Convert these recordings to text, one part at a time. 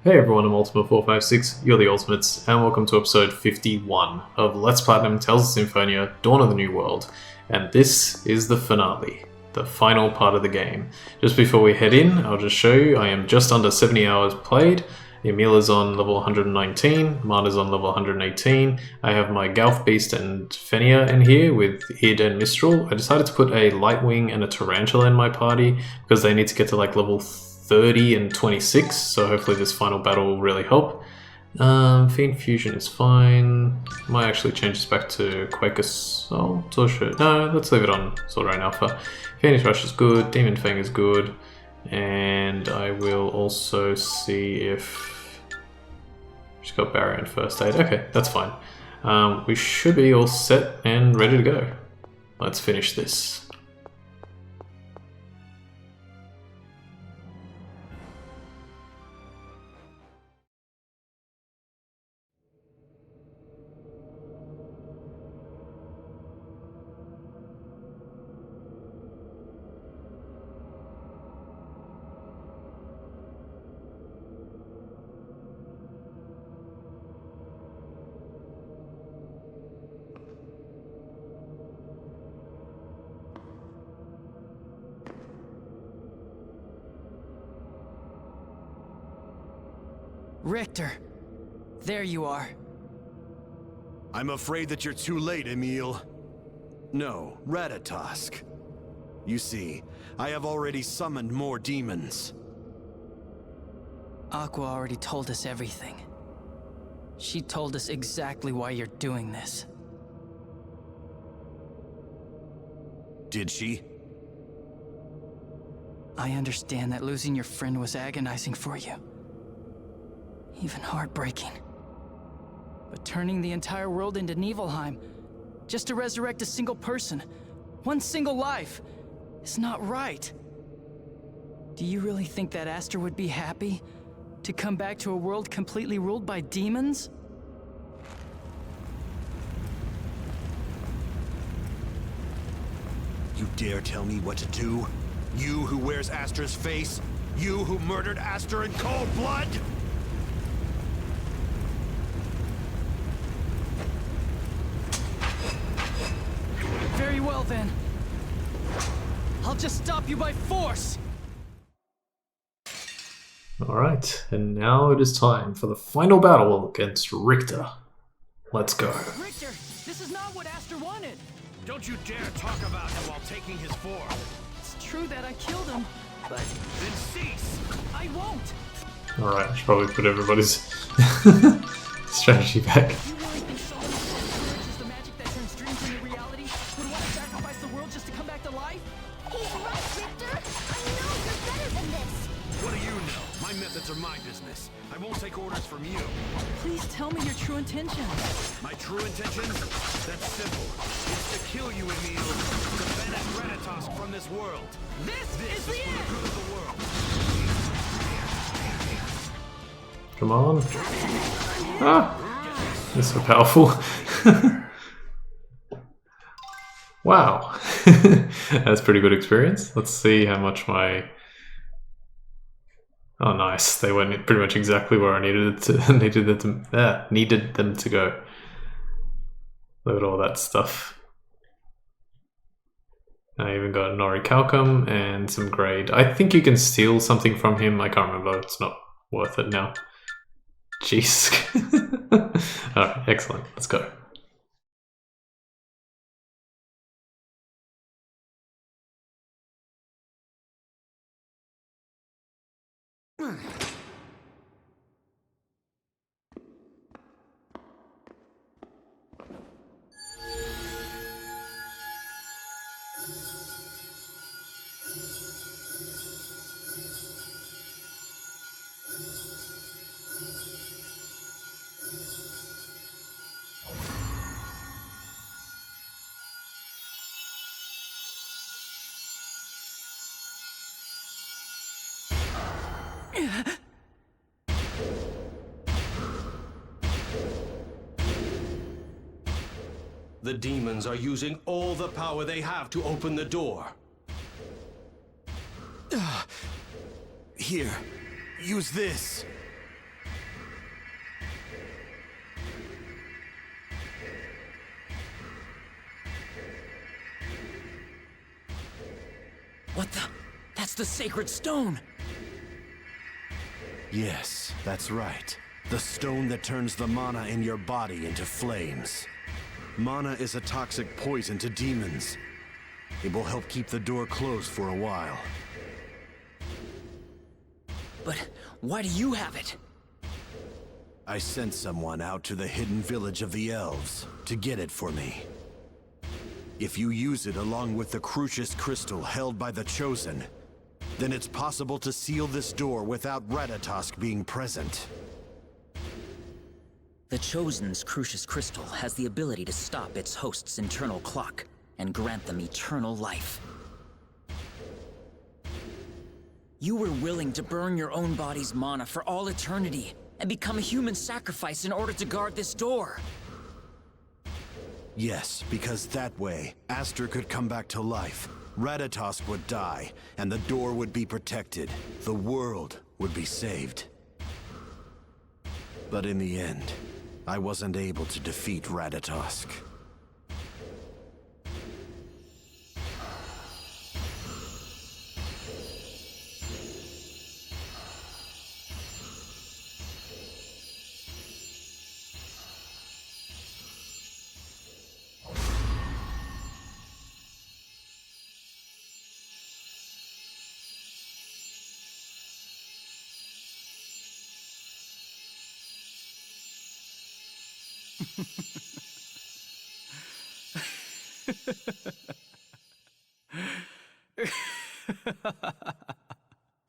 Hey everyone, I'm Ultimate456, you're the Ultimates, and welcome to episode 51 of Let's Platinum Tales of Symphonia, Dawn of the New World. And this is the finale, the final part of the game. Just before we head in, I'll just show you, I am just under 70 hours played. Emil is on level 119, Marta's on level 118. I have my Galf Beast and Fenia in here with Id and Mistral. I decided to put a Lightwing and a Tarantula in my party because they need to get to like level 30 and 26, so hopefully this final battle will really help. Fiend Fusion is fine. Might actually change this back to Quake Assault, or should... No, let's leave it on Sword Rain Alpha. Phoenix Rush is good, Demon Fang is good, and I will also see if... She's got Barrier and First Aid. Okay, that's fine. We should be all set and ready to go. Let's finish this. Richter, there you are. I'm afraid that you're too late, Emil. No, Ratatosk. You see, I have already summoned more demons. Aqua already told us everything. She told us exactly why you're doing this. Did she? I understand that losing your friend was agonizing for you. Even heartbreaking. But turning the entire world into Niflheim, just to resurrect a single person, one single life, is not right. Do you really think that Aster would be happy to come back to a world completely ruled by demons? You dare tell me what to do? You who wears Aster's face? You who murdered Aster in cold blood? Very well then. I'll just stop you by force! Alright, and now it is time for the final battle against Richter. Let's go. Richter, this is not what Aster wanted! Don't you dare talk about him while taking his form. It's true that I killed him, but Then cease! I won't! Alright, I should probably put everybody's strategy back. You really think someone who courage is the magic that turns dreams into reality would want to sacrifice the world just to come back to life? He's right, Richter! I know you're better than this! What do you know? My methods are my business. I won't take orders from you. Please tell me your true intentions. My true intentions? That's simple. It's to kill you, Emil. To banish Ratatosk from this world. This is For the the end! good of the world. Come on. Ah! They're so powerful. Wow. That's pretty good experience. Let's see how much my... Oh, nice. They went pretty much exactly where I needed them to go. Look at all that stuff. I even got Nori Calcum and some grade. I think you can steal something from him. I can't remember. It's not worth it now. Jeez. Alright, excellent. Let's go. The demons are using all the power they have to open the door. Here, use this. That's the sacred stone! Yes, that's right. The stone that turns the mana in your body into flames. Mana is a toxic poison to demons. It will help keep the door closed for a while. But why do you have it? I sent someone out to the hidden village of the elves to get it for me. If you use it along with the Crucius crystal held by the Chosen, then it's possible to seal this door without Ratatosk being present. The Chosen's Crucius crystal has the ability to stop its host's internal clock and grant them eternal life. You were willing to burn your own body's mana for all eternity and become a human sacrifice in order to guard this door. Yes, because that way, Aster could come back to life, Ratatosk would die, and the door would be protected. The world would be saved. But in the end, I wasn't able to defeat Ratatosk.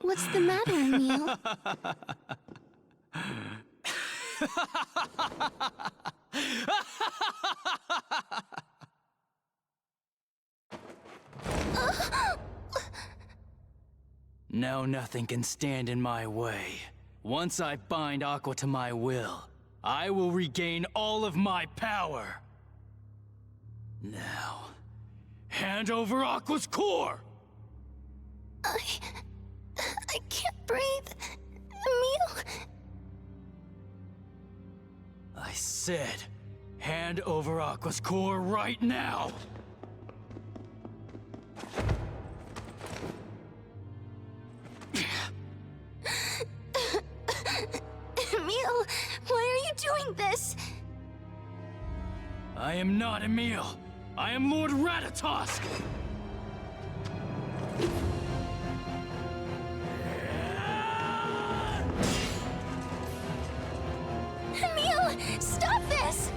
What's the matter, Emil? Now nothing can stand in my way. Once I bind Aqua to my will, I will regain all of my power. Now, hand over Aqua's core! I can't breathe. Emil. I said, hand over Aqua's core right now! Emil, why are you doing this? I am not Emil. I am Lord Ratatosk! Emil, stop this!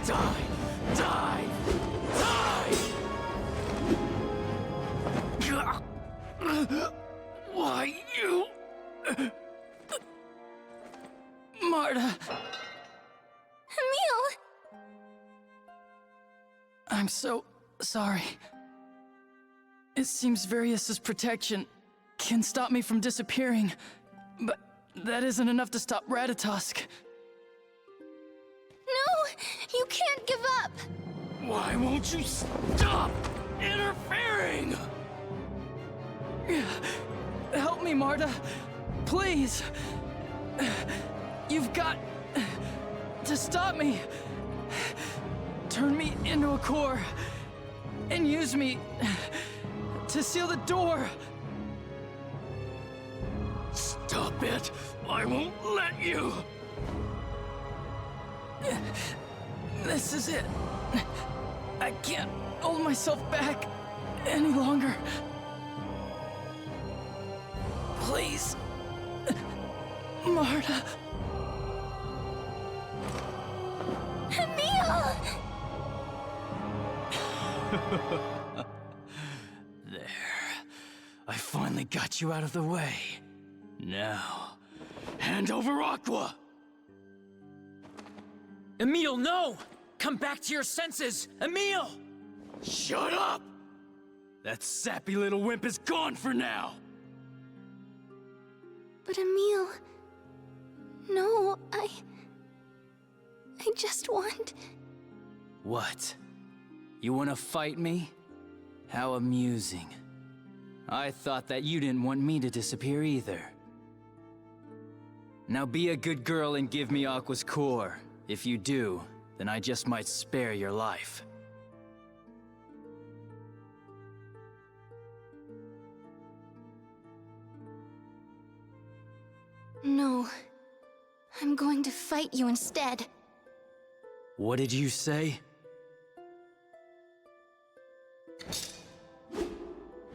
Die! Die! Die! Why you... Marta... Emil! I'm so sorry. It seems Various' protection can stop me from disappearing, but that isn't enough to stop Ratatosk. No! You can't give up! Why won't you stop interfering? Help me, Marta. Please. You've got to stop me. Turn me into a core and use me to seal the door. Stop it. I won't let you. This is it. I can't hold myself back any longer. Please. Marta. Emil! There. I finally got you out of the way. Now, hand over Aqua! Emil, no! Come back to your senses! Emil! Shut up! That sappy little wimp is gone for now! But Emil... No, I just want... What? You wanna fight me? How amusing. I thought that you didn't want me to disappear either. Now be a good girl and give me Aqua's core. If you do, then I just might spare your life. No. I'm going to fight you instead. What did you say?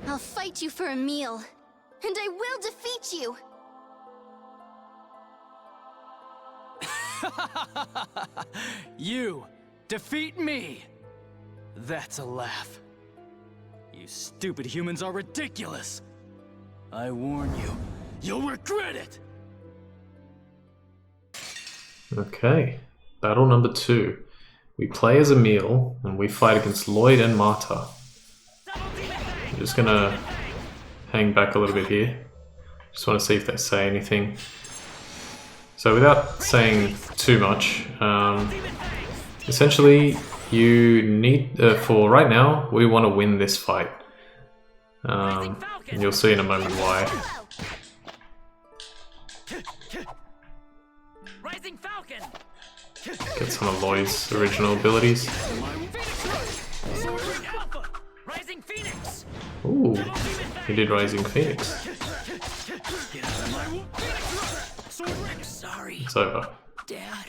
I'll fight you for Emil. And I will defeat you! You defeat me! That's a laugh. You stupid humans are ridiculous! I warn you, you'll regret it! Okay, battle number 2. We play as Emil, and we fight against Lloyd and Marta. I'm just gonna hang back a little bit here. Just want to see if they say anything. So without saying too much, essentially you need, for right now, we want to win this fight. And you'll see in a moment why. Rising Falcon! Get some of Lloyd's original abilities. Rising Phoenix! Ooh, he did Rising Phoenix. Sorry, It's over. Dad.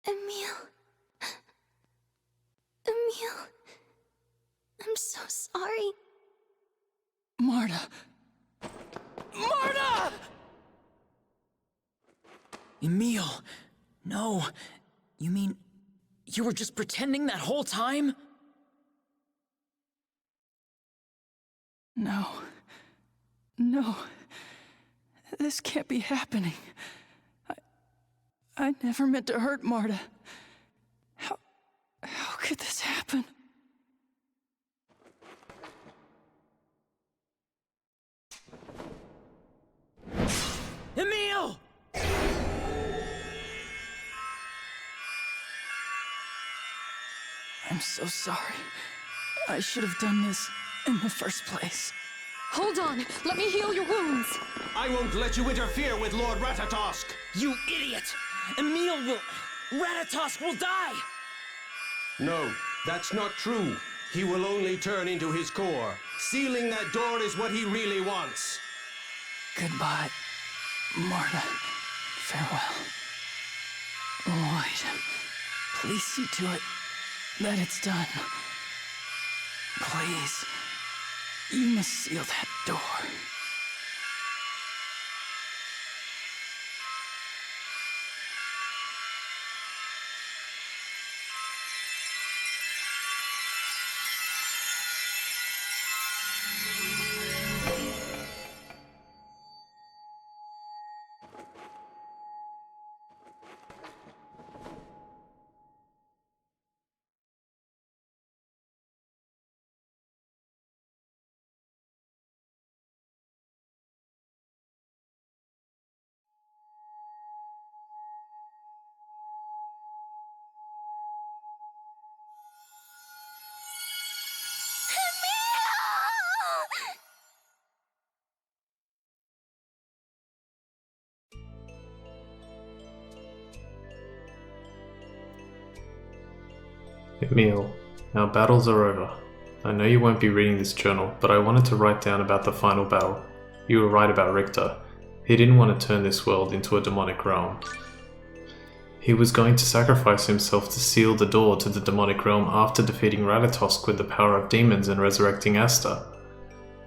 Emil. Emil. I'm so sorry. Marta! Marta! Emil, no. You mean, you were just pretending that whole time? No. No. This can't be happening. I never meant to hurt Marta. How could this happen? Emil! I'm so sorry. I should have done this in the first place. Hold on. Let me heal your wounds. I won't let you interfere with Lord Ratatosk! You idiot! Emil will... Ratatosk will die! No, that's not true. He will only turn into his core. Sealing that door is what he really wants. Goodbye, Marta. Farewell. Lloyd, please see to it that it's done. Please, you must seal that door. Emil, our battles are over. I know you won't be reading this journal, but I wanted to write down about the final battle. You were right about Richter. He didn't want to turn this world into a demonic realm. He was going to sacrifice himself to seal the door to the demonic realm after defeating Ratatosk with the power of demons and resurrecting Asta.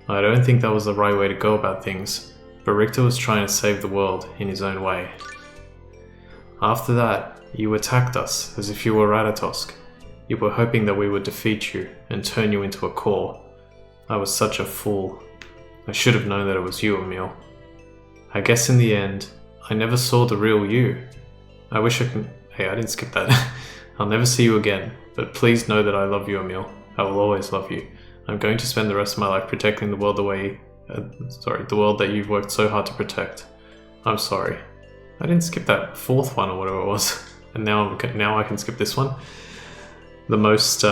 I don't think that was the right way to go about things, but Richter was trying to save the world in his own way. After that, you attacked us as if you were Ratatosk. You were hoping that we would defeat you and turn you into a core. I was such a fool. I should have known that it was you, Emil. I guess in the end, I never saw the real you. I wish I could... Hey, I didn't skip that. I'll never see you again, but please know that I love you, Emil. I will always love you. I'm going to spend the rest of my life protecting the world the world that you've worked so hard to protect. I'm sorry. I didn't skip that 4th one or whatever it was. And now I can skip this one. The most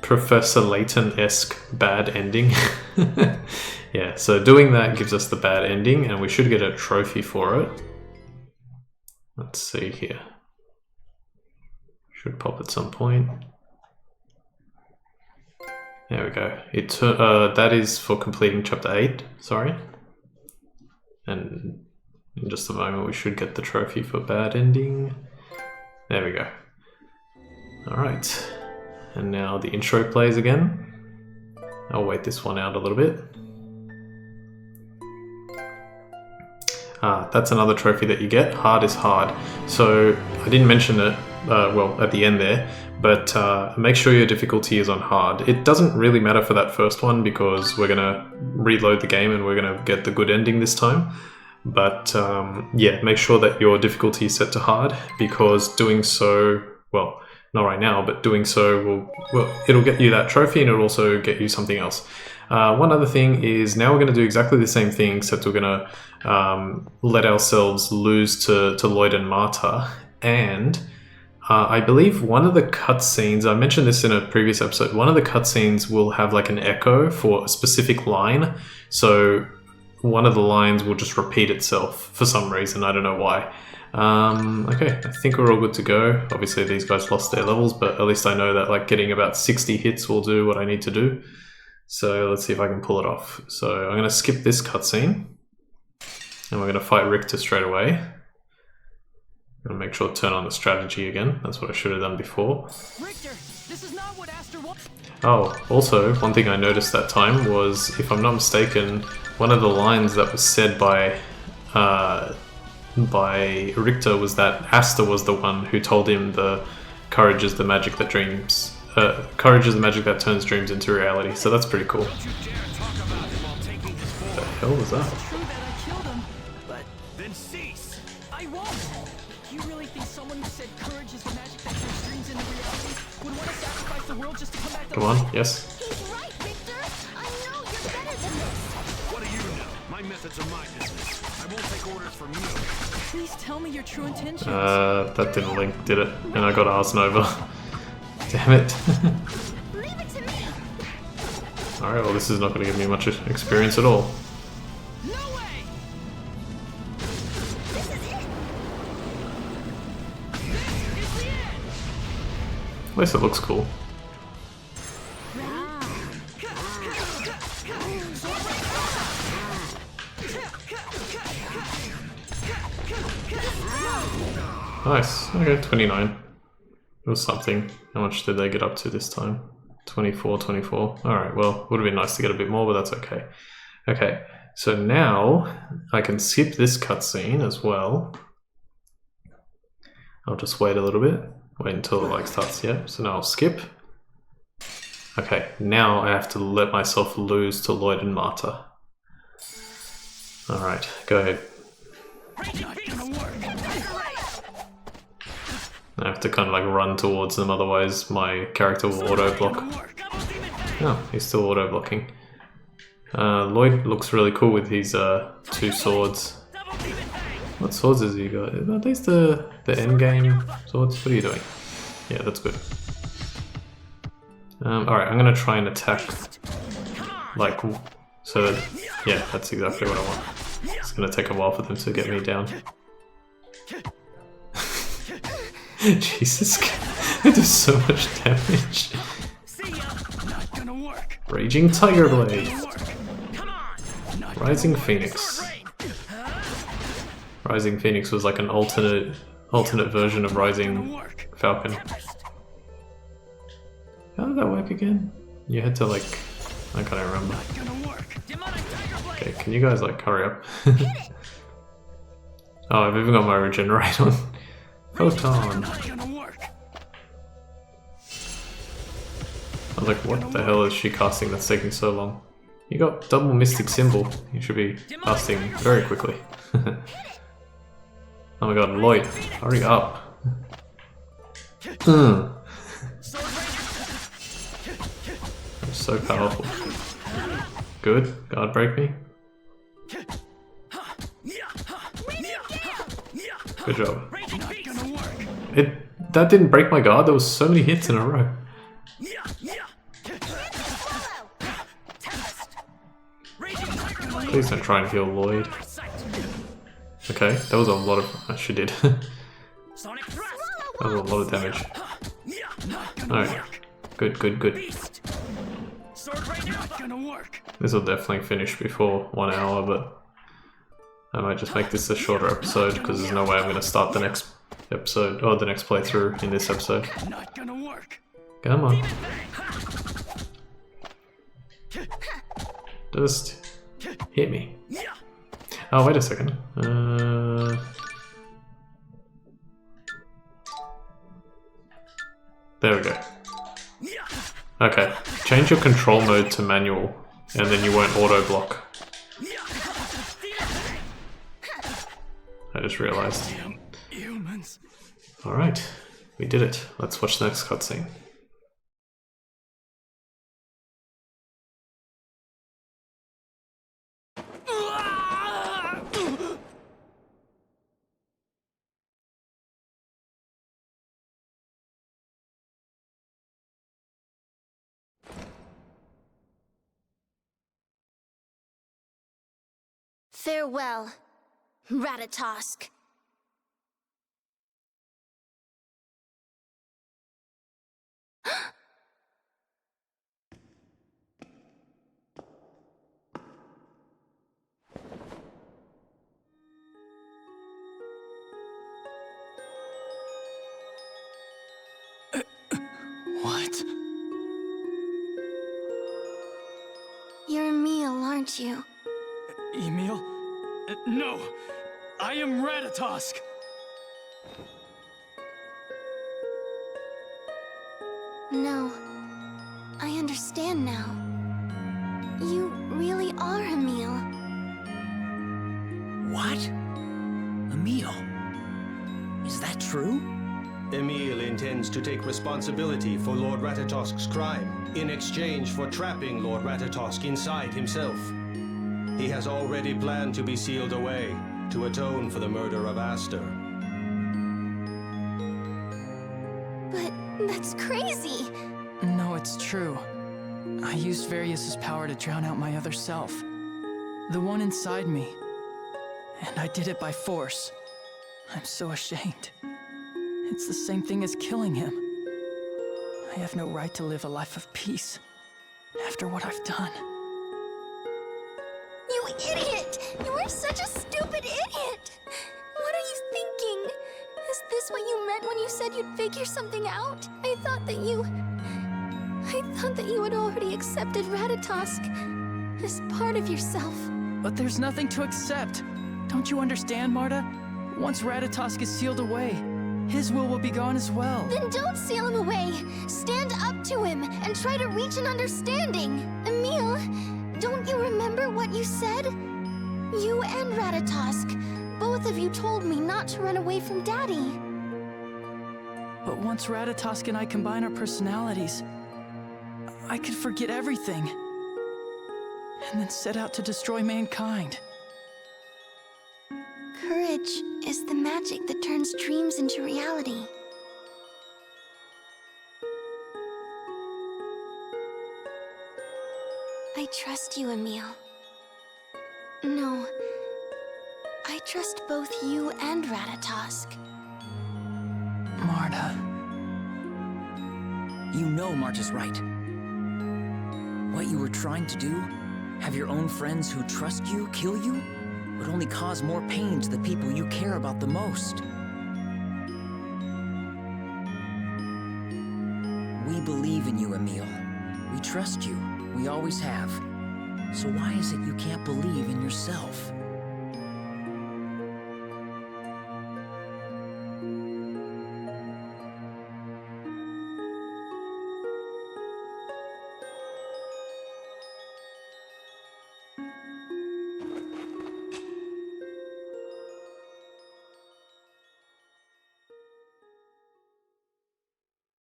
Professor Layton-esque bad ending. Yeah, so doing that gives us the bad ending, and we should get a trophy for it. Let's see here. Should pop at some point. There we go. That is for completing chapter 8, sorry. And in just a moment we should get the trophy for bad ending. There we go. Alright. And now the intro plays again. I'll wait this one out a little bit. That's another trophy that you get. Hard is hard. So I didn't mention it, well, at the end there, but make sure your difficulty is on hard. It doesn't really matter for that first one because we're gonna reload the game and we're gonna get the good ending this time. But yeah, make sure that your difficulty is set to hard, because doing so, well, not right now, but doing so it'll get you that trophy, and it'll also get you something else. One other thing is, now we're going to do exactly the same thing, except we're going to let ourselves lose to Lloyd and Marta. And I believe one of the cutscenes, I mentioned this in a previous episode, one of the cutscenes will have like an echo for a specific line. So one of the lines will just repeat itself for some reason, I don't know why. Okay, I think we're all good to go. Obviously these guys lost their levels, but at least I know that like getting about 60 hits will do what I need to do. So let's see if I can pull it off. So I'm going to skip this cutscene, and we're going to fight Richter straight away. I'm going to make sure to turn on the strategy again. That's what I should have done before. Richter, this is not what Aster wants. Oh, also, one thing I noticed that time was, if I'm not mistaken, one of the lines that was said by Richter was that Aster was the one who told him the courage is the magic that dreams. Courage is the magic that turns dreams into reality, so that's pretty cool. What the hell was that? It's true that I killed him, but then cease. I won't. Do you really think someone who said courage is the magic that turns dreams into reality would want to sacrifice the world just to come back to Come on, yes. He's right, Richter. I know you're better than this. What do you know? My methods are my business. I won't take orders from you. Please tell me your true intentions. That didn't link, did it? And I got Arsen over. Damn it. Leave it to me. Alright, well this is not going to give me much experience at all. No way! This is it. This is the end! At least it looks cool. Nice. Okay, 29. It was something. How much did they get up to this time? 24, 24. Alright, well, would have been nice to get a bit more, but that's okay. Okay, so now I can skip this cutscene as well. I'll just wait a little bit. Wait until it like starts, yeah. So now I'll skip. Okay, now I have to let myself lose to Lloyd and Marta. Alright, go ahead. I have to kind of like run towards them, otherwise my character will auto-block. Oh, he's still auto-blocking. Lloyd looks really cool with his 2 swords. What swords has he got? Are these the endgame swords? What are you doing? Yeah, that's good. Alright, I'm gonna try and attack, like, so that, yeah, that's exactly what I want. It's gonna take a while for them to get me down. Jesus, they do so much damage. Raging Tiger Blade. Rising Phoenix. Rising Phoenix was like an alternate version of Rising Falcon. How did that work again? You had to like, I can't remember. Okay, can you guys like hurry up? Oh, I've even got my regenerate on. Photon! I was like, what the hell is she casting that's taking so long? You got double Mystic Symbol. You should be casting very quickly. Oh my god, Lloyd, hurry up. I'm so powerful. Good, guard break me. Good job. That didn't break my guard. There was so many hits in a row. Please don't try and heal Lloyd. Okay, that was a lot of... she did. That was a lot of damage. Alright. Good, good, good. This will definitely finish before 1 hour, but I might just make this a shorter episode because there's no way I'm going to start the next episode or the next playthrough in this episode. Come on. Just hit me. Oh, wait a second. There we go. Okay, change your control mode to manual, and then you won't auto block. I just realized. Alright, we did it. Let's watch the next cutscene. Farewell, Ratatosk. What? You're Emil, aren't you? Emil? No! I am Ratatosk! No. I understand now. You really are Emil. What? Emil? Is that true? Emil intends to take responsibility for Lord Ratatosk's crime in exchange for trapping Lord Ratatosk inside himself. He has already planned to be sealed away to atone for the murder of Aster. But that's crazy. No, it's true. I used Varius's power to drown out my other self. The one inside me. And I did it by force. I'm so ashamed. It's the same thing as killing him. I have no right to live a life of peace after what I've done. You idiot! You are such a stupid idiot! What are you thinking? Is this what you meant when you said you'd figure something out? I thought that you had already accepted Ratatosk as part of yourself. But there's nothing to accept. Don't you understand, Marta? Once Ratatosk is sealed away, his will be gone as well. Then don't seal him away. Stand up to him and try to reach an understanding. Emil, don't you remember what you said? You and Ratatosk, both of you told me not to run away from Daddy. But once Ratatosk and I combine our personalities, I could forget everything. And then set out to destroy mankind. Courage is the magic that turns dreams into reality. I trust you, Emil. No, I trust both you and Ratatosk. Marta. You know Marta's right. What you were trying to do, have your own friends who trust you kill you, would only cause more pain to the people you care about the most. We believe in you, Emil. We trust you. We always have. So why is it you can't believe in yourself?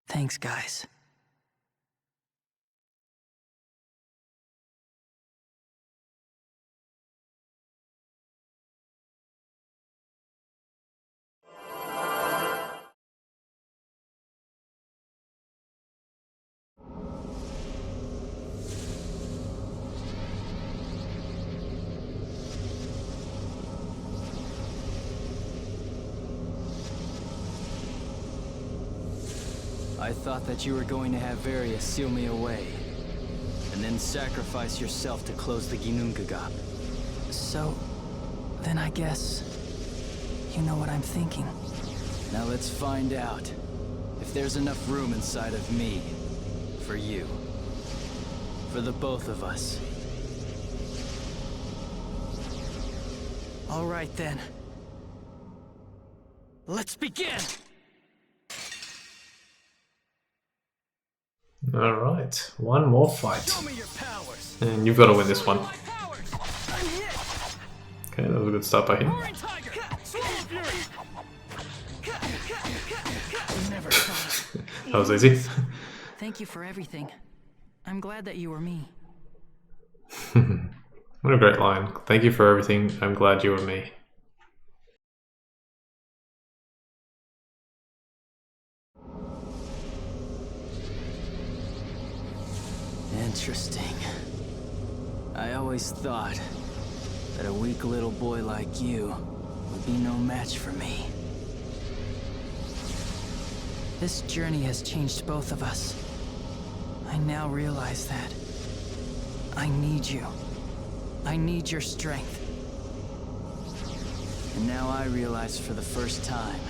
Thanks, guys. I thought that you were going to have Various seal me away, and then sacrifice yourself to close the Ginnungagap. So, then I guess you know what I'm thinking. Now let's find out if there's enough room inside of me for you. For the both of us. All right then. Let's begin! Alright, one more fight. Show me your powers. And you've got to win this one. My powers. I'm hit. Okay, that was a good start by him. Roaring Tiger. Swirl of Fury. Never thought. That was easy. Thank you for everything. I'm glad that you were me. What a great line. Thank you for everything. I'm glad you were me. Interesting. I always thought that a weak little boy like you would be no match for me. This journey has changed both of us. I now realize that I need you. I need your strength. And now I realize for the first time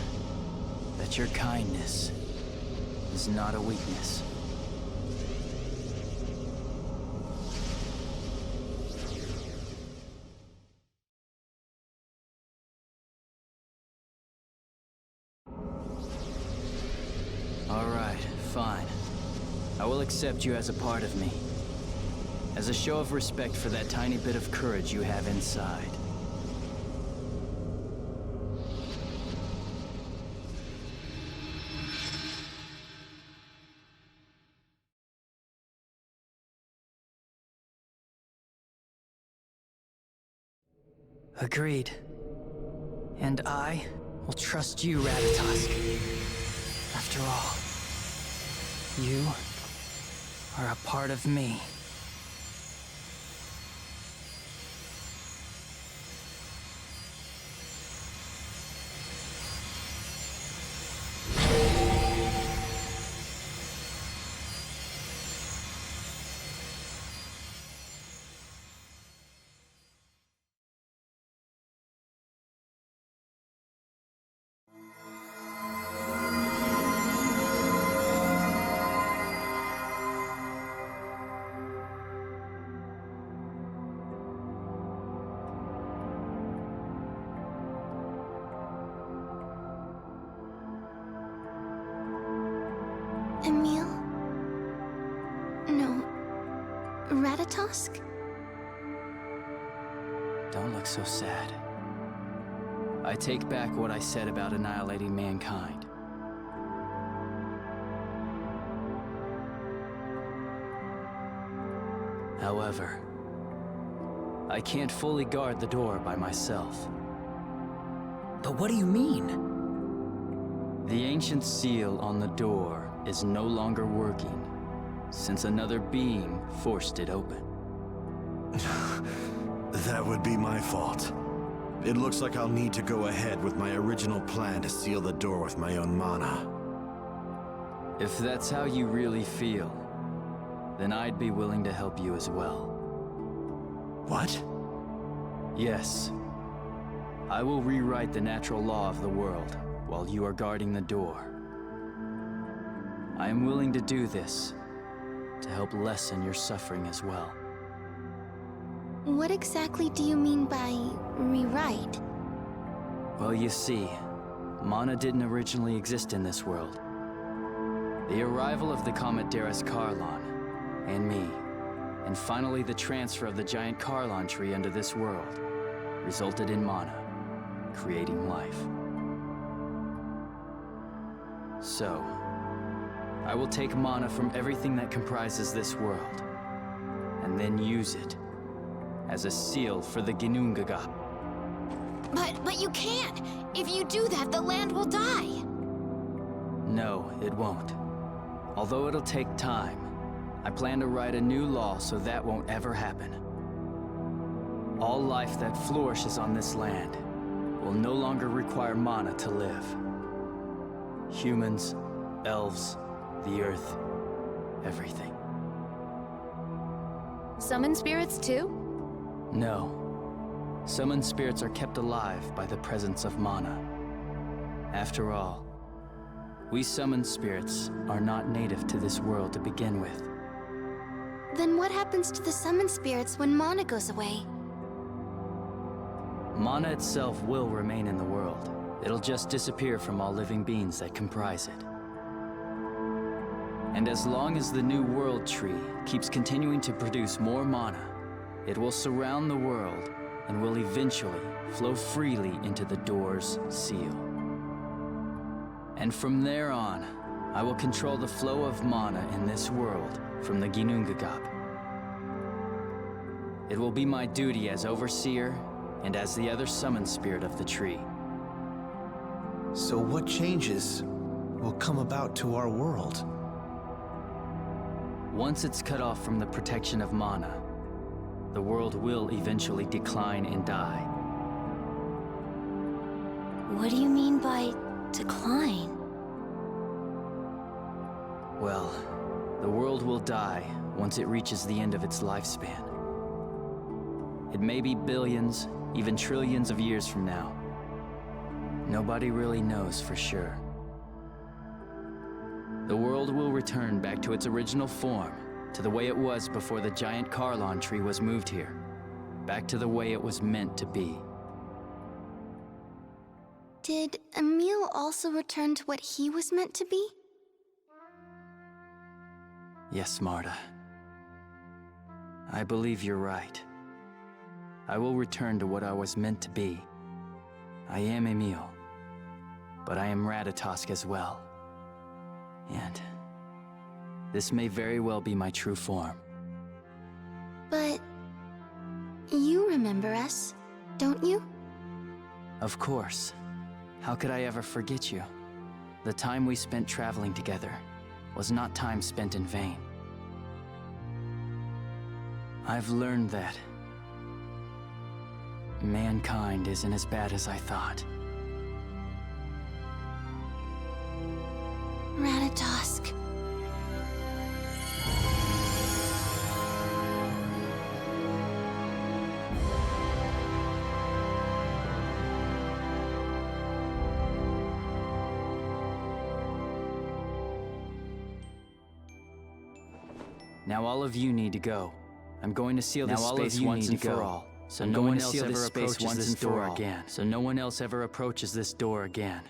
that your kindness is not a weakness. All right, fine. I will accept you as a part of me. As a show of respect for that tiny bit of courage you have inside. Agreed. And I will trust you, Ratatosk. After all, you are a part of me. Emil? No. Ratatosk? Don't look so sad. I take back what I said about annihilating mankind. However, I can't fully guard the door by myself. But what do you mean? The ancient seal on the door is no longer working, since another being forced it open. That would be my fault. It looks like I'll need to go ahead with my original plan to seal the door with my own mana. If that's how you really feel, then I'd be willing to help you as well. What? Yes. I will rewrite the natural law of the world while you are guarding the door. I am willing to do this to help lessen your suffering as well. What exactly do you mean by rewrite? Well, you see, mana didn't originally exist in this world. The arrival of the comet Darius Carlon, and me, and finally the transfer of the giant Carlon tree into this world, resulted in mana, creating life. So, I will take mana from everything that comprises this world, and then use it as a seal for the Ginnungagap. But you can't! If you do that, the land will die! No, it won't. Although it'll take time, I plan to write a new law so that won't ever happen. All life that flourishes on this land will no longer require mana to live. Humans, elves, the earth, everything. Summon spirits too? No. Summoned spirits are kept alive by the presence of mana. After all, we summoned spirits are not native to this world to begin with. Then what happens to the summoned spirits when mana goes away? Mana itself will remain in the world. It'll just disappear from all living beings that comprise it. And as long as the New World Tree keeps continuing to produce more mana, it will surround the world and will eventually flow freely into the door's seal. And from there on, I will control the flow of mana in this world from the Ginnungagap. It will be my duty as Overseer and as the other summoned spirit of the tree. So what changes will come about to our world? Once it's cut off from the protection of mana, the world will eventually decline and die. What do you mean by decline? Well, the world will die once it reaches the end of its lifespan. It may be billions, even trillions of years from now. Nobody really knows for sure. The world will return back to its original form, to the way it was before the giant Carlon tree was moved here. Back to the way it was meant to be. Did Emil also return to what he was meant to be? Yes, Marta. I believe you're right. I will return to what I was meant to be. I am Emil, but I am Ratatosk as well. And this may very well be my true form. But you remember us, don't you? Of course. How could I ever forget you? The time we spent traveling together was not time spent in vain. I've learned that mankind isn't as bad as I thought. Ratatosk. Now all of you need to go. I'm going to seal this space once and for all, so no one else ever approaches this door again. So no one else ever approaches this door again.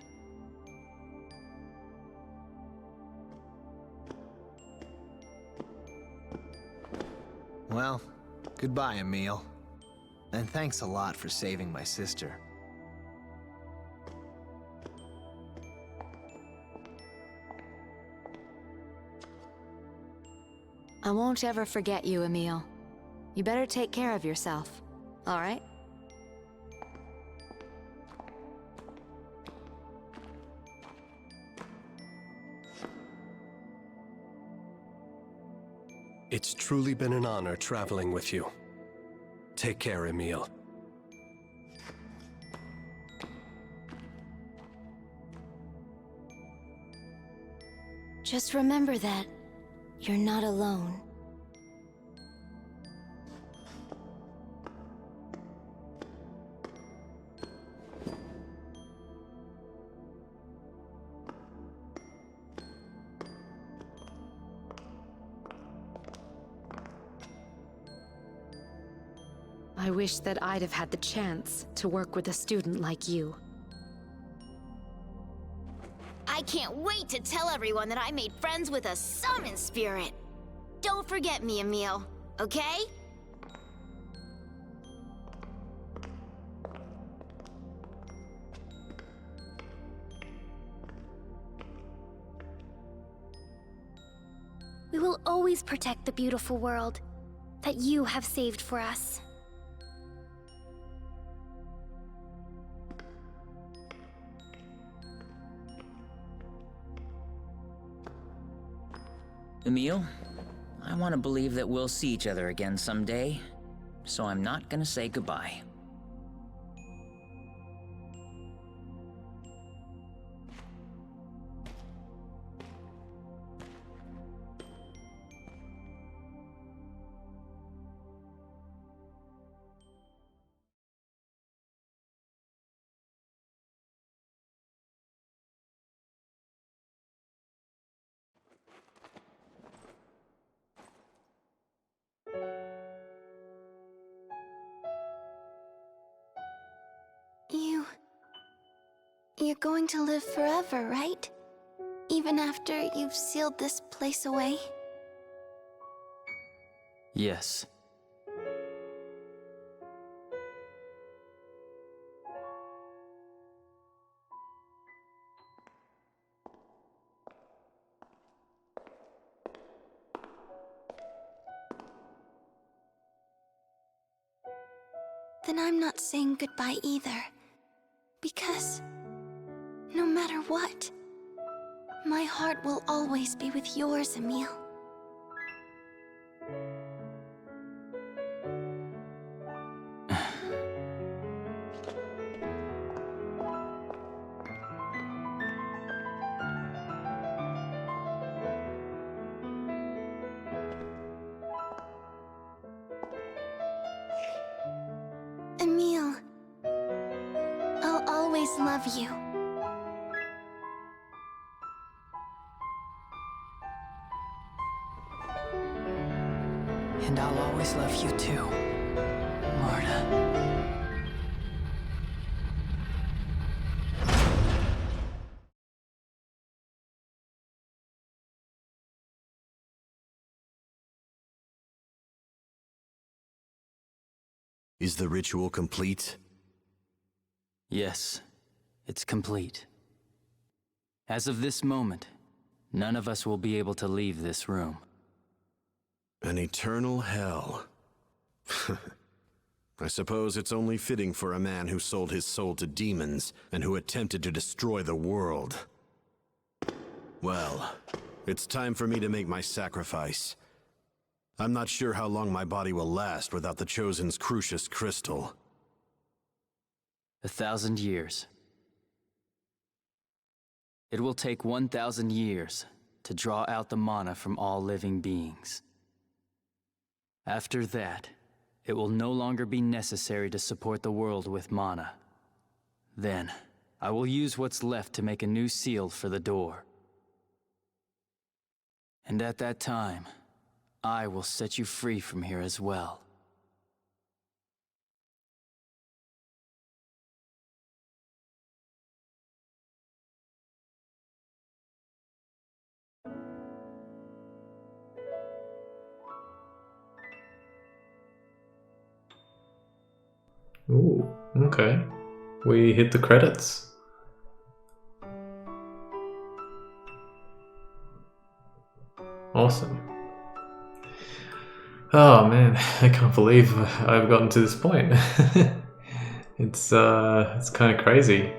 Well, goodbye, Emil. And thanks a lot for saving my sister. I won't ever forget you, Emil. You better take care of yourself, all right? It's truly been an honor traveling with you. Take care, Emil. Just remember that you're not alone. I wish that I'd have had the chance to work with a student like you. I can't wait to tell everyone that I made friends with a summon spirit. Don't forget me, Emil, okay? We will always protect the beautiful world that you have saved for us. Emil, I want to believe that we'll see each other again someday, so I'm not gonna say goodbye. You're going to live forever, right? Even after you've sealed this place away? Yes. Then I'm not saying goodbye either. Because no matter what, my heart will always be with yours, Emil. Emil, I'll always love you. And I'll always love you too, Marta. Is the ritual complete? Yes, it's complete. As of this moment, none of us will be able to leave this room. An eternal hell. I suppose it's only fitting for a man who sold his soul to demons and who attempted to destroy the world. Well, it's time for me to make my sacrifice. I'm not sure how long my body will last without the Chosen's Crucius crystal. 1,000 years. It will take 1,000 years to draw out the mana from all living beings. After that, it will no longer be necessary to support the world with mana. Then, I will use what's left to make a new seal for the door. And at that time, I will set you free from here as well. Ooh, okay. We hit the credits. Awesome. Oh man, I can't believe I've gotten to this point. It's kind of crazy.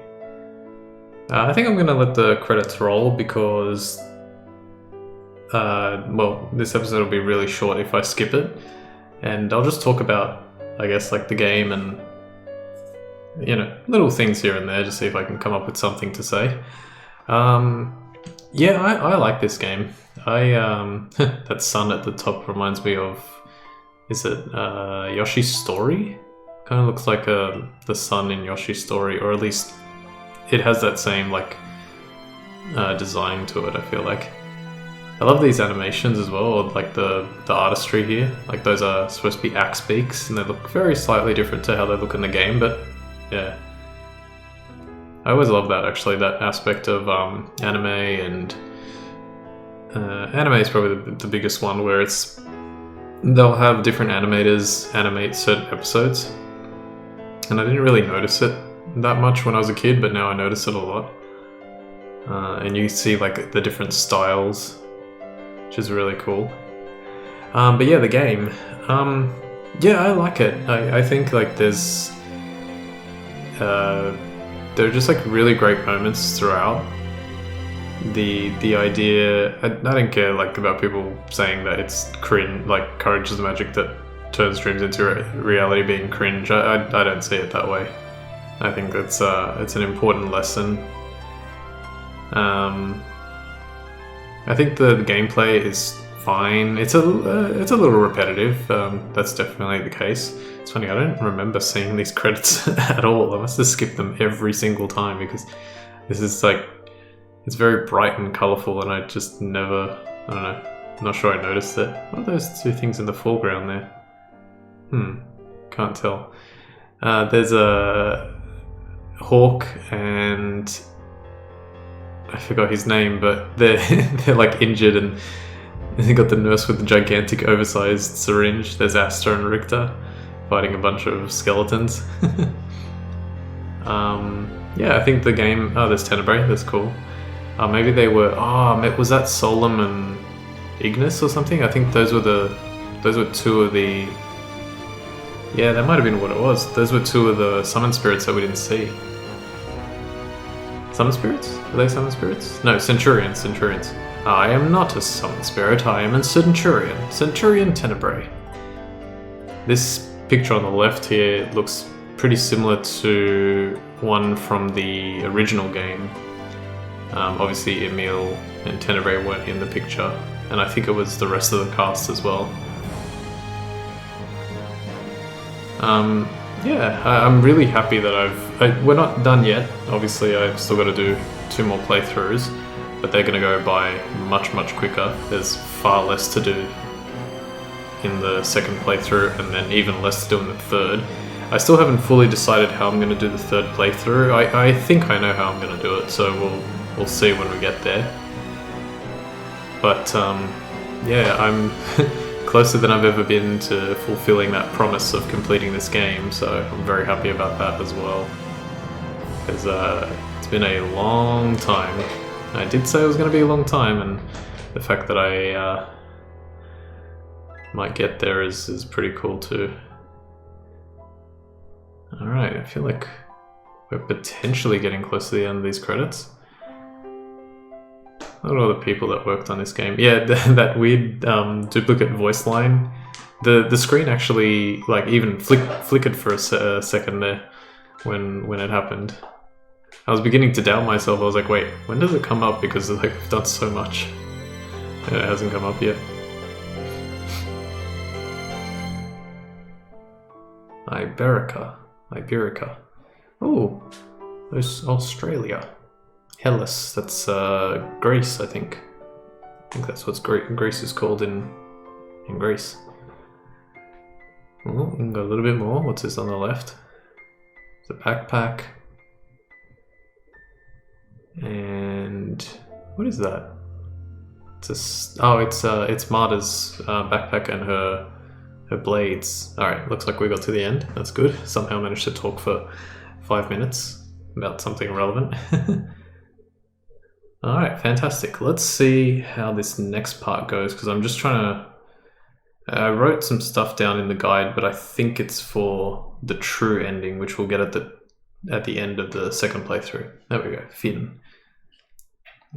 I think I'm gonna let the credits roll because, well, this episode will be really short if I skip it, and I'll just talk about, I guess, like the game and, you know, little things here and there, just see if I can come up with something to say. Yeah, I like this game. That sun at the top reminds me of, is it Yoshi's Story? Kind of looks like the sun in Yoshi's Story, or at least it has that same like design to it, I feel like. I love these animations as well, or like the artistry here. Like those are supposed to be axe beaks, and they look very slightly different to how they look in the game, but yeah. I always love that, actually, that aspect of anime, and anime is probably the biggest one, where it's they'll have different animators animate certain episodes, and I didn't really notice it that much when I was a kid, but now I notice it a lot. And you see like the different styles, which is really cool. But yeah, the game, yeah, I like it. I think like there are just like really great moments throughout. The idea, I don't care like about people saying that it's cringe, like courage is the magic that turns dreams into reality being cringe. I don't see it that way. I think that's it's an important lesson. I think the gameplay is fine. It's a little repetitive. That's definitely the case. It's funny, I don't remember seeing these credits at all. I must have skipped them every single time because this is like, it's very bright and colourful, and I just never, I don't know, I'm not sure I noticed it. What are those two things in the foreground there? Can't tell. There's a hawk and forgot his name, but they're they're like injured, and they got the nurse with the gigantic oversized syringe. There's Asta and Richter fighting a bunch of skeletons. Yeah, I think the game. Oh, there's Tenebrae. That's cool. Maybe they were. Oh, was that Solum and Ignis or something? I think those were two of the. Yeah, that might have been what it was. Those were two of the summon spirits that we didn't see. Summon spirits? Are they summon spirits? No, centurions. I am not a summon spirit. I am a centurion. Centurion Tenebrae. This picture on the left here looks pretty similar to one from the original game. Obviously Emil and Tenebrae weren't in the picture, and I think it was the rest of the cast as well. Yeah, I'm really happy that we're not done yet. Obviously I've still got to do 2 more playthroughs, but they're going to go by much quicker. There's far less to do in the second playthrough, and then even less to do in the third. I still haven't fully decided how I'm going to do the third playthrough. I think I know how I'm going to do it, so we'll see when we get there. But yeah, I'm closer than I've ever been to fulfilling that promise of completing this game, so I'm very happy about that as well. Because it's been a long time. I did say it was going to be a long time, and the fact that I might get there is pretty cool too. Alright, I feel like we're potentially getting close to the end of these credits. Look at all the people that worked on this game. Yeah, that weird duplicate voice line. The screen actually like even flickered for a second there when it happened. I was beginning to doubt myself. I was like, wait, when does it come up? Because like we've done so much. And it hasn't come up yet. Iberica. Oh, there's Australia. Hellas, that's Greece, I think. I think that's what Greece is called in Greece. Oh, we've got a little bit more. What's this on the left? It's a backpack. And what is that? It's Marta's backpack and her blades. Alright, looks like we got to the end. That's good. Somehow managed to talk for 5 minutes about something relevant. Alright, fantastic. Let's see how this next part goes, because I'm just trying to... I wrote some stuff down in the guide, but I think it's for the true ending, which we'll get at the end of the second playthrough. There we go, Finn.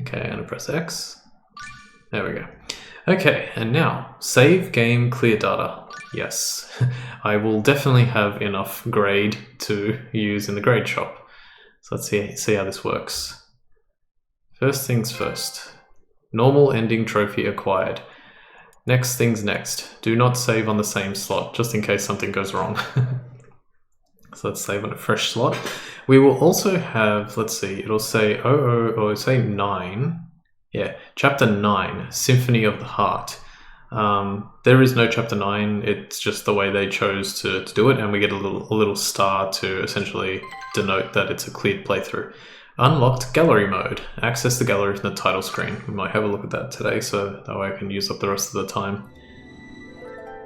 Okay, I'm gonna press X. There we go. Okay, and now, save game clear data. Yes, I will definitely have enough grade to use in the grade shop. So let's see how this works. First things first. Normal ending trophy acquired. Next things next. Do not save on the same slot, just in case something goes wrong. So let's save on a fresh slot. We will also have, let's see, it'll say or say 9. Yeah, chapter 9, Symphony of the Heart. There is no chapter 9, it's just the way they chose to do it, and we get a little star to essentially denote that it's a cleared playthrough. Unlocked gallery mode. Access the gallery from the title screen. We might have a look at that today, so that way I can use up the rest of the time.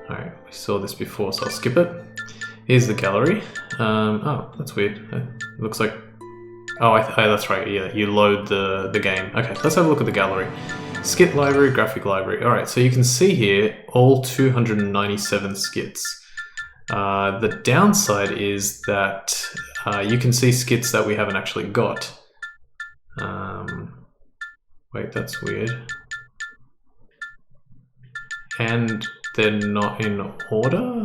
Alright, we saw this before, so I'll skip it. Here's the gallery. Oh, that's weird. It looks like... Oh, that's right, yeah, you load the game. Okay, let's have a look at the gallery. Skit library, graphic library. Alright, so you can see here all 297 skits. The downside is that you can see skits that we haven't actually got. Wait, that's weird. And they're not in order?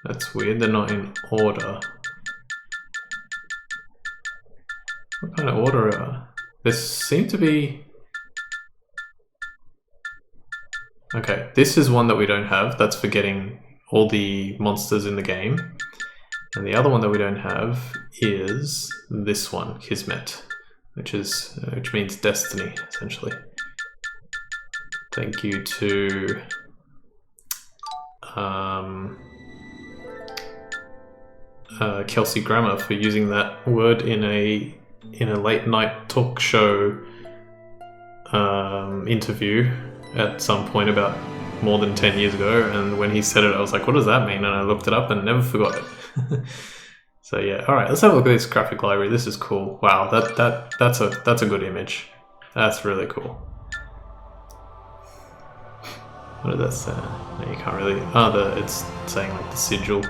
That's weird, they're not in order. What kind of order? There seem to be... Okay, this is one that we don't have. That's for getting all the monsters in the game. And the other one that we don't have is this one, Kismet, which means destiny, essentially. Thank you to Kelsey Grammer for using that word in a late night talk show interview at some point about more than 10 years ago, and when he said it I was like, what does that mean? And I looked it up and never forgot it. So yeah, alright, let's have a look at this graphic library. This is cool. Wow, that's a good image. That's really cool. What did that say? No, you can't really... Oh, it's saying like the sigil.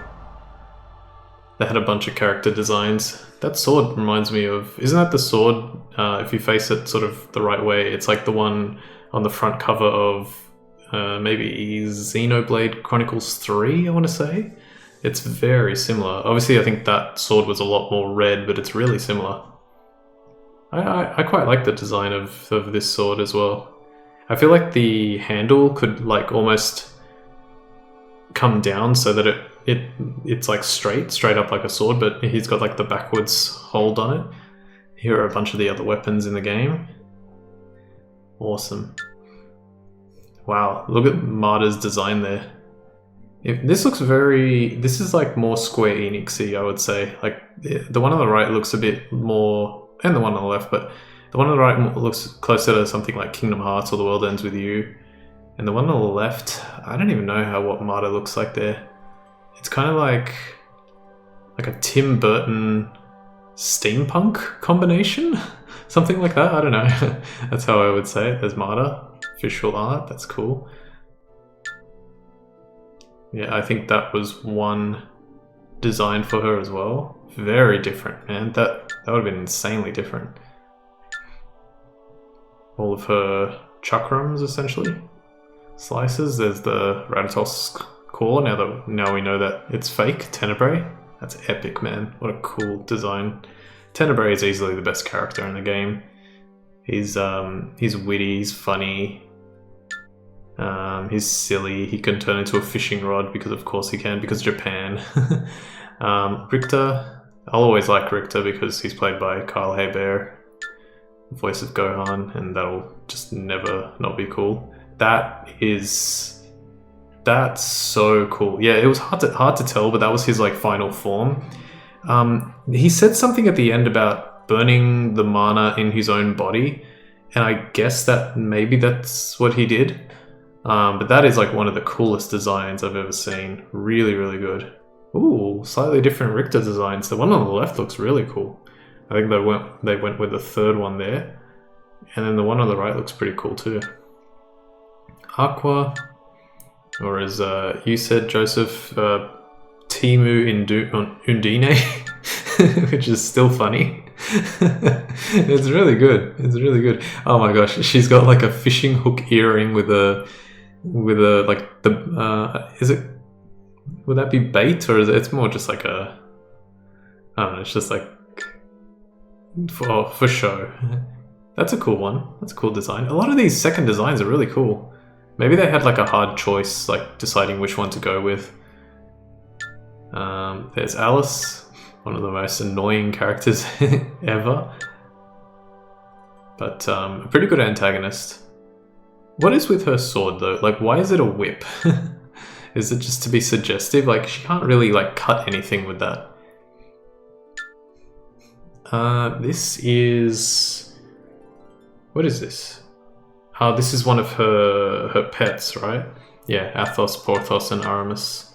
They had a bunch of character designs. That sword reminds me of... Isn't that the sword, if you face it sort of the right way, it's like the one on the front cover of maybe Xenoblade Chronicles 3, I want to say? It's very similar. Obviously, I think that sword was a lot more red, but it's really similar. I quite like the design of this sword as well. I feel like the handle could like almost come down so that it's like straight up like a sword, but he's got like the backwards hold on it. Here are a bunch of the other weapons in the game. Awesome. Wow, look at Marta's design there. This looks very... This is like more Square Enix-y, I would say. Like the one on the right looks a bit more... And the one on the left, but the one on the right looks closer to something like Kingdom Hearts or The World Ends With You. And the one on the left, I don't even know what Marta looks like there. It's kind of like a Tim Burton steampunk combination? Something like that, I don't know. That's how I would say it. There's Marta, visual art, that's cool. Yeah, I think that was one design for her as well. Very different, man. That would have been insanely different. All of her chakrams, essentially. Slices. There's the Ratatosk core. Now we know that it's fake. Tenebrae. That's epic, man. What a cool design. Tenebrae is easily the best character in the game. He's witty, he's funny. He's silly. He can turn into a fishing rod because of course he can, because Japan. Richter. I'll always like Richter because he's played by Kyle Hebert, voice of Gohan, and that'll just never not be cool. That's so cool. Yeah, it was hard to tell, but that was his like final form. He said something at the end about burning the mana in his own body, and I guess that maybe that's what he did. But that is like one of the coolest designs I've ever seen. Really, really good. Ooh, slightly different Richter designs. The one on the left looks really cool. I think they went with the third one there. And then the one on the right looks pretty cool too. Aqua, or as you said, Joseph, Timu Undine, which is still funny. It's really good. It's really good. Oh my gosh, she's got like a fishing hook earring with a like the is it? Would that be bait, or is it's more just like a? I don't know. It's just like for show. That's a cool one. That's a cool design. A lot of these second designs are really cool. Maybe they had like a hard choice, like deciding which one to go with. There's Alice, one of the most annoying characters ever. But a pretty good antagonist. What is with her sword though? Like, why is it a whip? Is it just to be suggestive? Like, she can't really like cut anything with that. This is... What is this? Oh, this is one of her pets, right? Yeah, Athos, Porthos, and Aramis.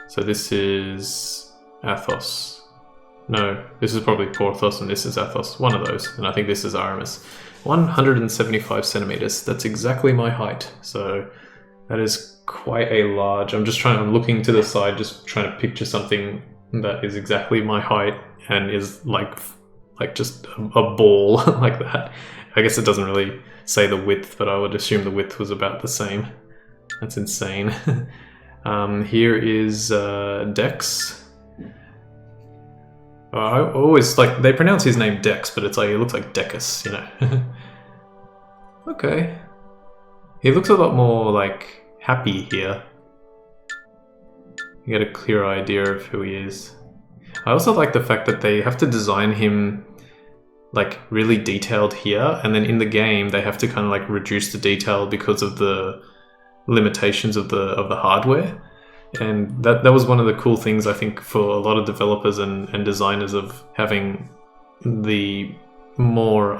So this is Athos. No, this is probably Porthos and this is Athos. One of those. And I think this is Aramis. 175 centimeters. That's exactly my height. So that is quite a large... I'm looking to the side, just trying to picture something that is exactly my height and is like just a ball like that. I guess it doesn't really say the width, but I would assume the width was about the same. That's insane. Here is Dex. I always like, they pronounce his name Dex, but it's like, it looks like Decus, you know. Okay. He looks a lot more like happy here. You get a clear idea of who he is. I also like the fact that they have to design him like really detailed here, and then in the game they have to kind of like reduce the detail because of the limitations of the hardware. And that was one of the cool things, I think, for a lot of developers and designers, of having the more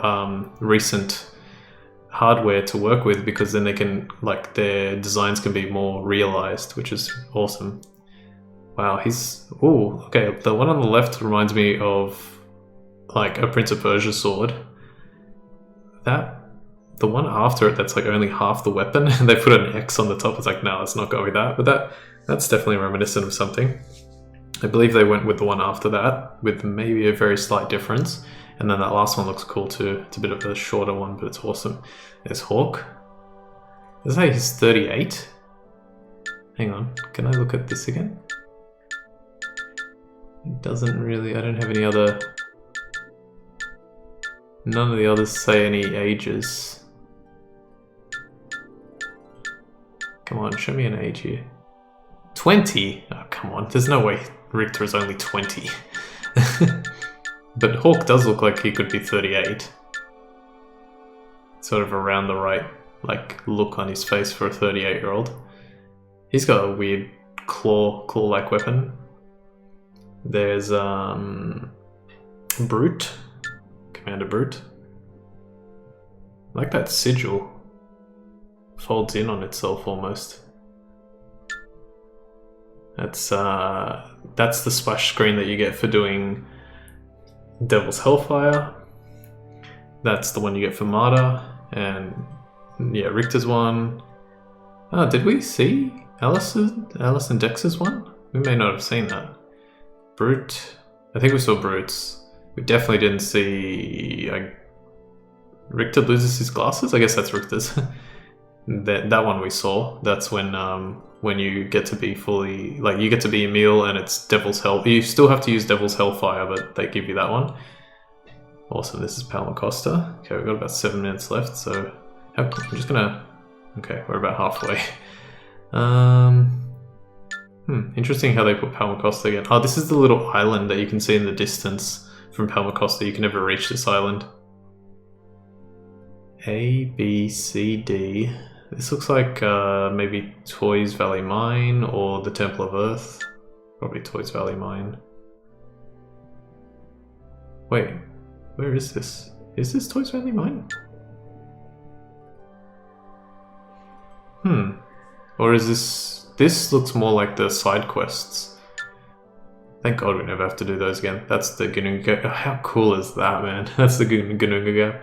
recent hardware to work with, because then they can, like, their designs can be more realized, which is awesome. Wow, he's... Ooh, okay, the one on the left reminds me of, like, a Prince of Persia sword. The one after it, that's like only half the weapon, and they put an X on the top. It's like, no, let's not go with that. But that's definitely reminiscent of something. I believe they went with the one after that, with maybe a very slight difference. And then that last one looks cool too. It's a bit of a shorter one, but it's awesome. There's Hawk. Does it say he's 38? Hang on, can I look at this again? It doesn't really, I don't have any other... None of the others say any ages. Come on, show me an age here. 20? Oh, come on, there's no way Richter is only 20. But Hawk does look like he could be 38. Sort of around the right, like, look on his face for a 38-year-old. He's got a weird claw-like weapon. There's Brute. Commander Brute. I like that sigil. Folds in on itself almost. That's the splash screen that you get for doing Devil's Hellfire. That's the one you get for Martyr. And yeah, Richter's one. Oh, did we see Allison Dex's one? We may not have seen that. Brute. I think we saw Brute's. We definitely didn't see... Richter loses his glasses? I guess that's Richter's. that one we saw. That's when you get to be fully... Like, you get to be Emil and it's Devil's Hell... You still have to use Devil's Hellfire, but they give you that one. Awesome, this is Palmacosta. Okay, we've got about 7 minutes left, so... I'm just gonna... Okay, we're about halfway. Interesting how they put Palmacosta again. Oh, this is the little island that you can see in the distance from Palmacosta. You can never reach this island. A, B, C, D. This looks like maybe Toys Valley Mine or the Temple of Earth. Probably Toys Valley Mine. Wait, where is this? Is this Toys Valley Mine? Or is this... This looks more like the side quests. Thank God we never have to do those again. That's the Gununga Gap. How cool is that, man? That's the Gununga Gap.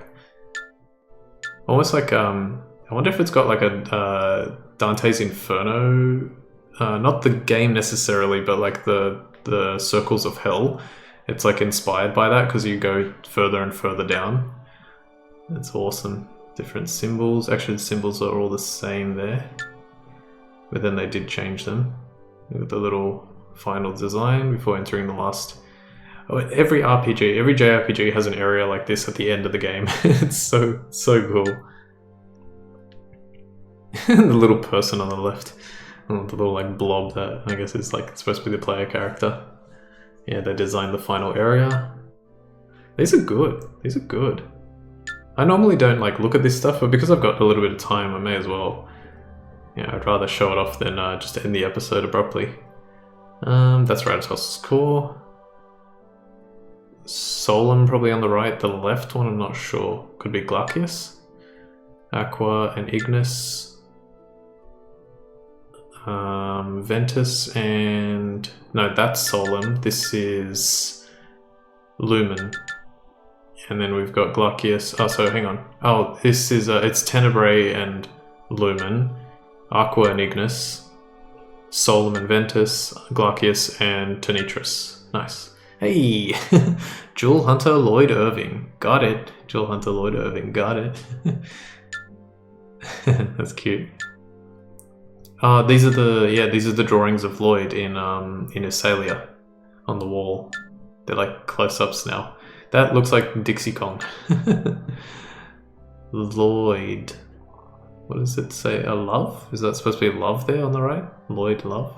Almost like, I wonder if it's got like a Dante's Inferno, not the game necessarily, but like the Circles of Hell. It's like inspired by that because you go further and further down. That's awesome. Different symbols. Actually, the symbols are all the same there. But then they did change them. Look at the little final design before entering the last... Oh, every RPG, every JRPG has an area like this at the end of the game. It's so cool. The little person on the left. Oh, the little like blob that I guess is like supposed to be the player character. Yeah, they designed the final area. These are good. These are good. I normally don't like look at this stuff, but because I've got a little bit of time, I may as well. Yeah, I'd rather show it off than just end the episode abruptly. That's Radatos's core. Solum probably on the right. The left one, I'm not sure. Could be Glacius. Aqua and Ignis. Ventus and... No, that's Solum. This is Lumen. And then we've got Glacius. Oh, so hang on. Oh, this is... it's Tenebrae and Lumen. Aqua and Ignis. Solum and Ventus. Glacius and Tenitris. Nice. Hey! Jewel Hunter Lloyd Irving. Got it. Jewel Hunter Lloyd Irving. Got it. That's cute. These are the drawings of Lloyd in Isalia on the wall. They're like close-ups now. That looks like Dixie Kong. Lloyd. What does it say? A love? Is that supposed to be love there on the right? Lloyd Love.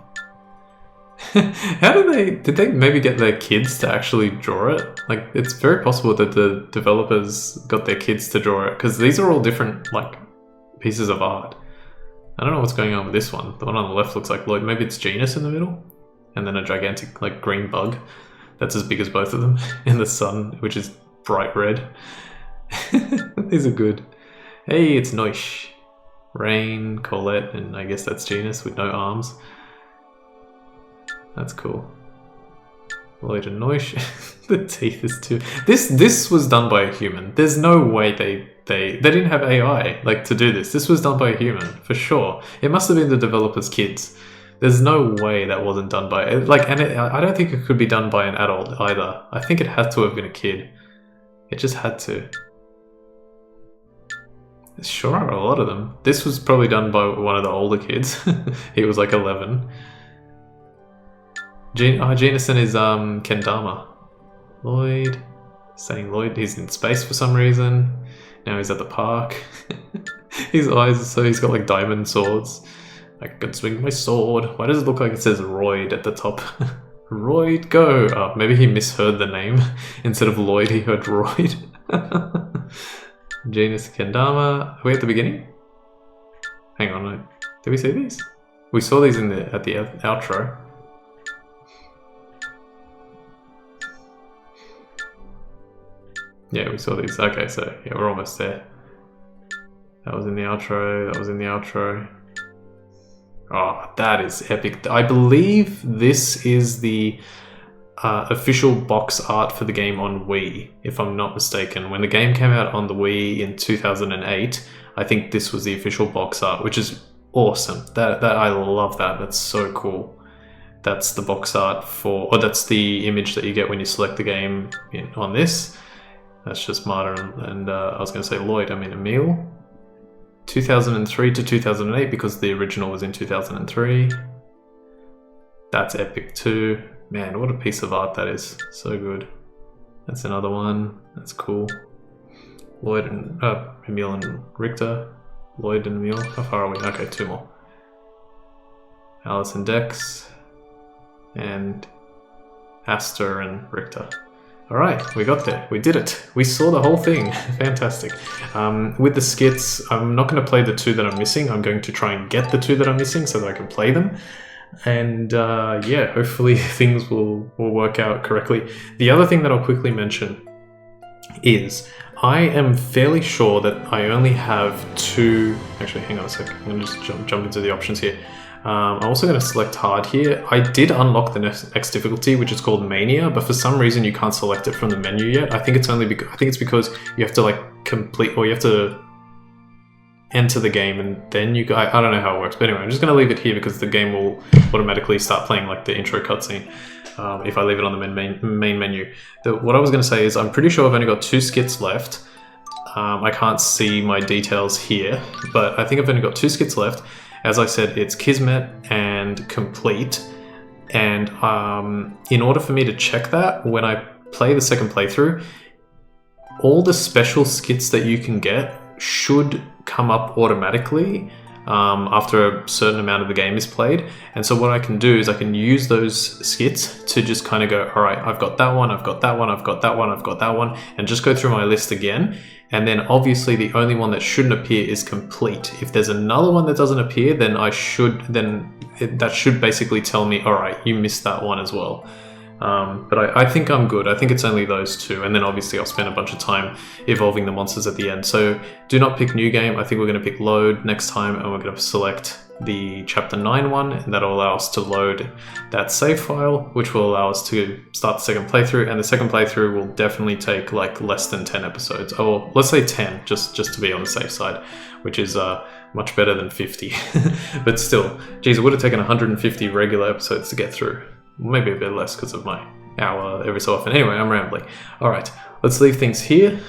How did they maybe get their kids to actually draw it? Like, it's very possible that the developers got their kids to draw it, because these are all different, like, pieces of art. I don't know what's going on with this one. The one on the left looks like Lloyd. Maybe it's Genus in the middle? And then a gigantic, like, green bug that's as big as both of them in the sun, which is bright red. These are good. Hey, it's Noish. Rain, Colette, and I guess that's Genus with no arms. That's cool. Lloyd and Noish. The teeth is too... This was done by a human. There's no way they didn't have AI, like, to do this. This was done by a human, for sure. It must have been the developers' kids. There's no way that wasn't done by... Like, and I don't think it could be done by an adult either. I think it had to have been a kid. It just had to. There sure are a lot of them. This was probably done by one of the older kids. He was like 11. Jenison is Kendama. Lloyd. Saying Lloyd. He's in space for some reason. Now he's at the park. His eyes are so... He's got like diamond swords. I can swing my sword. Why does it look like it says Royd at the top? Royd, go! Oh, maybe he misheard the name. Instead of Lloyd, he heard Royd. Janus Kendama. Are we at the beginning? Hang on, wait. Did we see these? We saw these at the outro. Yeah, we saw these. Okay, so yeah, we're almost there. That was in the outro. That was in the outro. Oh, that is epic. I believe this is the official box art for the game on Wii, if I'm not mistaken. When the game came out on the Wii in 2008, I think this was the official box art, which is awesome. That I love that. That's so cool. That's the box art for, or that's the image that you get when you select the game on this. That's just Martin and I was going to say Lloyd, I mean Emil. 2003 to 2008 because the original was in 2003. That's epic too. Man, what a piece of art that is. So good. That's another one. That's cool. Lloyd and Emil and Richter. Lloyd and Emil. How far are we? Okay, 2 more. Alice and Dex. And Aster and Richter. Alright, we got there. We did it. We saw the whole thing. Fantastic. With the skits, I'm not going to play the 2 that I'm missing. I'm going to try and get the 2 that I'm missing so that I can play them. And yeah, hopefully things will work out correctly. The other thing that I'll quickly mention is I am fairly sure that I only have 2... Actually, hang on a sec. I'm going to just jump into the options here. I'm also going to select hard here. I did unlock the next difficulty, which is called Mania, but for some reason you can't select it from the menu yet. I think it's only it's because you have to like complete, or you have to enter the game and then you go. I don't know how it works, but anyway, I'm just going to leave it here because the game will automatically start playing like the intro cutscene if I leave it on the main menu. What I was going to say is I'm pretty sure I've only got 2 skits left. I can't see my details here, but I think I've only got 2 skits left. As I said, it's Kismet and Complete. And in order for me to check that, when I play the second playthrough, all the special skits that you can get should come up automatically after a certain amount of the game is played. And so what I can do is I can use those skits to just kind of go, all right, I've got that one, I've got that one, I've got that one, I've got that one, and just go through my list again. And then obviously the only one that shouldn't appear is Complete. If there's another one that doesn't appear, then that should basically tell me, all right, you missed that one as well. But I think I'm good. I think it's only those 2. And then obviously I'll spend a bunch of time evolving the monsters at the end. So do not pick new game. I think we're going to pick load next time, and we're going to select the chapter 9 one, and that'll allow us to load that save file, which will allow us to start the second playthrough. And the second playthrough will definitely take like less than 10 episodes, or let's say 10, just to be on the safe side, which is much better than 50. But still, geez, it would have taken 150 regular episodes to get through. Maybe a bit less because of my hour every so often. Anyway, I'm rambling. All right, let's leave things here.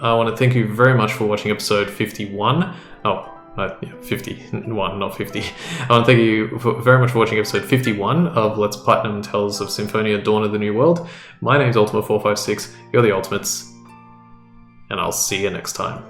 I want to thank you very much for watching episode 51. Oh, yeah, 51, not 50. I want to thank you very much for watching episode 51 of Let's Platinum Tales of Symphonia Dawn of the New World. My name's Ultima456, you're the Ultimates, and I'll see you next time.